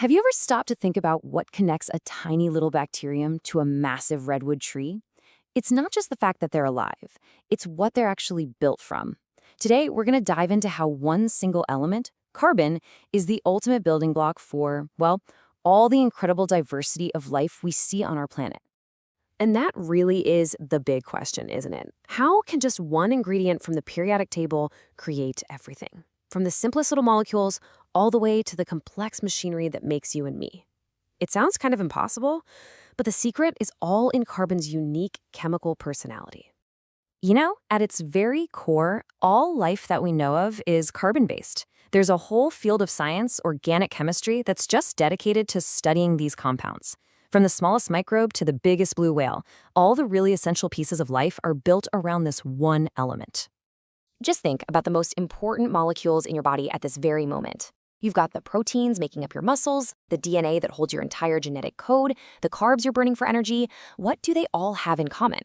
Have you ever stopped to think about what connects a tiny little bacterium to a massive redwood tree? It's not just the fact that they're alive, it's what they're actually built from. Today, we're going to dive into how one single element, carbon, is the ultimate building block for, well, all the incredible diversity of life we see on our planet. And that really is the big question, isn't it? How can just one ingredient from the periodic table create everything? From the simplest little molecules all the way to the complex machinery that makes you and me. It sounds kind of impossible, but the secret is all in carbon's unique chemical personality. You know, at its very core, all life that we know of is carbon-based. There's a whole field of science, organic chemistry, that's just dedicated to studying these compounds. From the smallest microbe to the biggest blue whale, all the really essential pieces of life are built around this one element. Just think about the most important molecules in your body at this very moment. You've got the proteins making up your muscles, the DNA that holds your entire genetic code, the carbs you're burning for energy. What do they all have in common?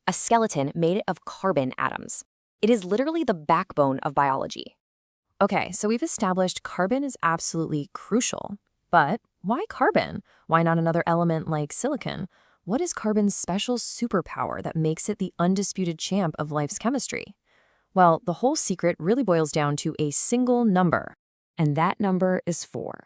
A skeleton made of carbon atoms. It is literally the backbone of biology. Okay, so we've established carbon is absolutely crucial. But why carbon? Why not another element like silicon? What is carbon's special superpower that makes it the undisputed champ of life's chemistry? Well, the whole secret really boils down to a single number, and that number is 4.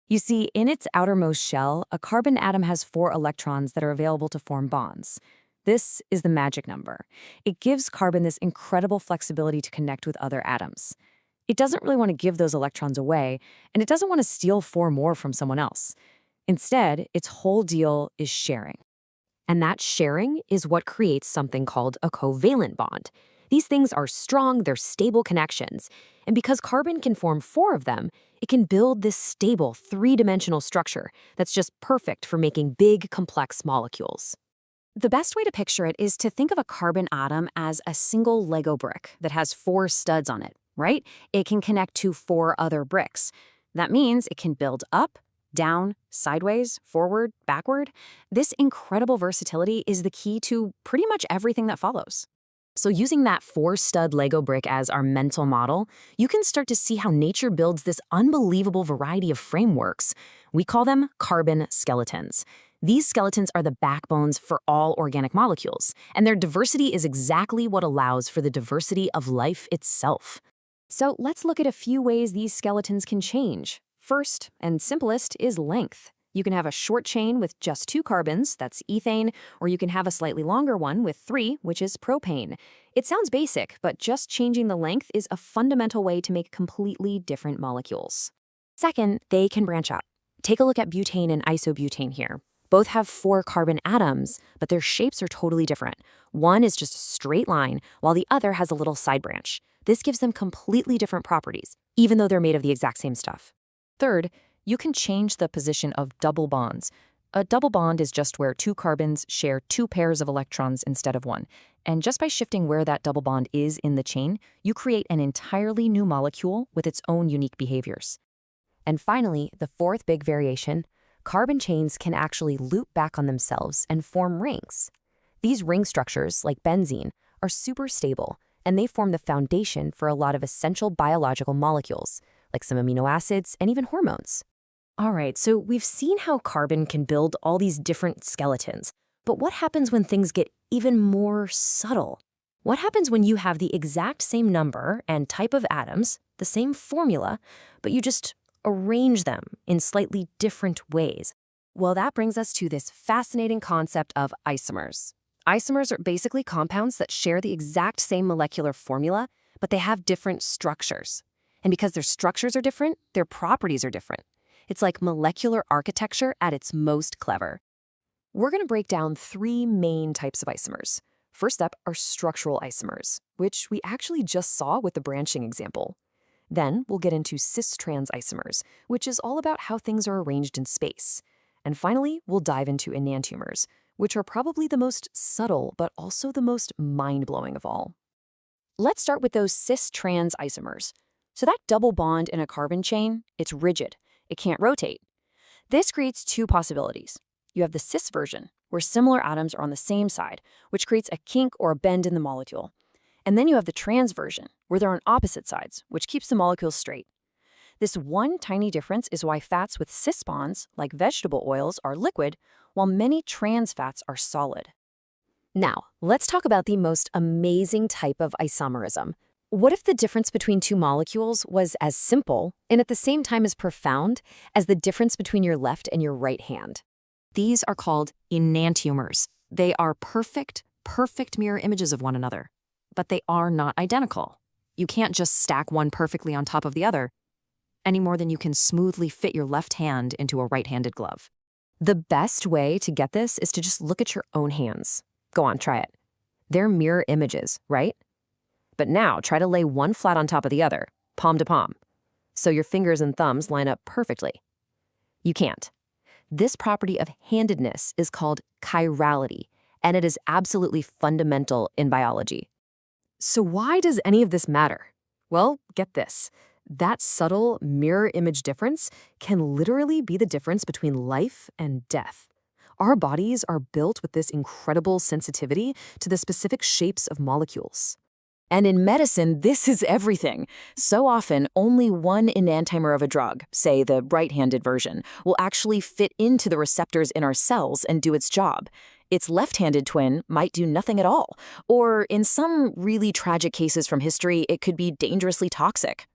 You see, in its outermost shell, a carbon atom has 4 electrons that are available to form bonds. This is the magic number. It gives carbon this incredible flexibility to connect with other atoms. It doesn't really want to give those electrons away, and it doesn't want to steal 4 more from someone else. Instead, its whole deal is sharing. And that sharing is what creates something called a covalent bond. These things are strong, they're stable connections. And because carbon can form 4 of them, it can build this stable 3-dimensional structure that's just perfect for making big, complex molecules. The best way to picture it is to think of a carbon atom as a single Lego brick that has 4 studs on it, right? It can connect to 4 other bricks. That means it can build up, down, sideways, forward, backward. This incredible versatility is the key to pretty much everything that follows. So using that 4-stud Lego brick as our mental model, you can start to see how nature builds this unbelievable variety of frameworks. We call them carbon skeletons. These skeletons are the backbones for all organic molecules, and their diversity is exactly what allows for the diversity of life itself. So let's look at a few ways these skeletons can change. First, and simplest, is length. You can have a short chain with just 2 carbons, that's ethane, or you can have a slightly longer one with 3, which is propane. It sounds basic, but just changing the length is a fundamental way to make completely different molecules. Second, they can branch out. Take a look at butane and isobutane here. Both have 4 carbon atoms, but their shapes are totally different. One is just a straight line, while the other has a little side branch. This gives them completely different properties, even though they're made of the exact same stuff. Third, you can change the position of double bonds. A double bond is just where 2 carbons share 2 pairs of electrons instead of 1. And just by shifting where that double bond is in the chain, you create an entirely new molecule with its own unique behaviors. And finally, the 4th big variation, carbon chains can actually loop back on themselves and form rings. These ring structures, like benzene, are super stable, and they form the foundation for a lot of essential biological molecules, like some amino acids and even hormones. All right, so we've seen how carbon can build all these different skeletons, but what happens when things get even more subtle? What happens when you have the exact same number and type of atoms, the same formula, but you just arrange them in slightly different ways? Well, that brings us to this fascinating concept of isomers. Isomers are basically compounds that share the exact same molecular formula, but they have different structures. And because their structures are different, their properties are different. It's like molecular architecture at its most clever. We're going to break down 3 main types of isomers. First up are structural isomers, which we actually just saw with the branching example. Then we'll get into cis-trans isomers, which is all about how things are arranged in space. And finally, we'll dive into enantiomers, which are probably the most subtle but also the most mind-blowing of all. Let's start with those cis-trans isomers. So that double bond in a carbon chain, it's rigid. It can't rotate. This creates 2 possibilities. You have the cis version, where similar atoms are on the same side, which creates a kink or a bend in the molecule. And then you have the trans version, where they're on opposite sides, which keeps the molecules straight. This one tiny difference is why fats with cis bonds, like vegetable oils, are liquid, while many trans fats are solid. Now, let's talk about the most amazing type of isomerism. What if the difference between two molecules was as simple and at the same time as profound as the difference between your left and your right hand? These are called enantiomers. They are perfect mirror images of one another. But they are not identical. You can't just stack one perfectly on top of the other, any more than you can smoothly fit your left hand into a right-handed glove. The best way to get this is to just look at your own hands. Go on, try it. They're mirror images, right? But now try to lay one flat on top of the other, palm to palm, so your fingers and thumbs line up perfectly. You can't. This property of handedness is called chirality, and it is absolutely fundamental in biology. So why does any of this matter? Well, get this. That subtle mirror image difference can literally be the difference between life and death. Our bodies are built with this incredible sensitivity to the specific shapes of molecules. And in medicine, this is everything. So often, only one enantiomer of a drug, say the right-handed version, will actually fit into the receptors in our cells and do its job. Its left-handed twin might do nothing at all. Or in some really tragic cases from history, it could be dangerously toxic.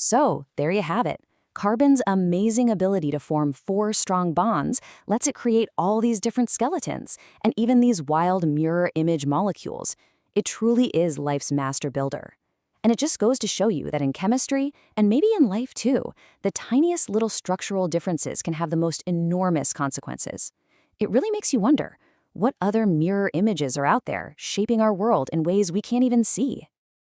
So, there you have it. Carbon's amazing ability to form 4 strong bonds lets it create all these different skeletons, and even these wild mirror image molecules. It truly is life's master builder. And it just goes to show you that in chemistry, and maybe in life too, the tiniest little structural differences can have the most enormous consequences. It really makes you wonder, what other mirror images are out there shaping our world in ways we can't even see?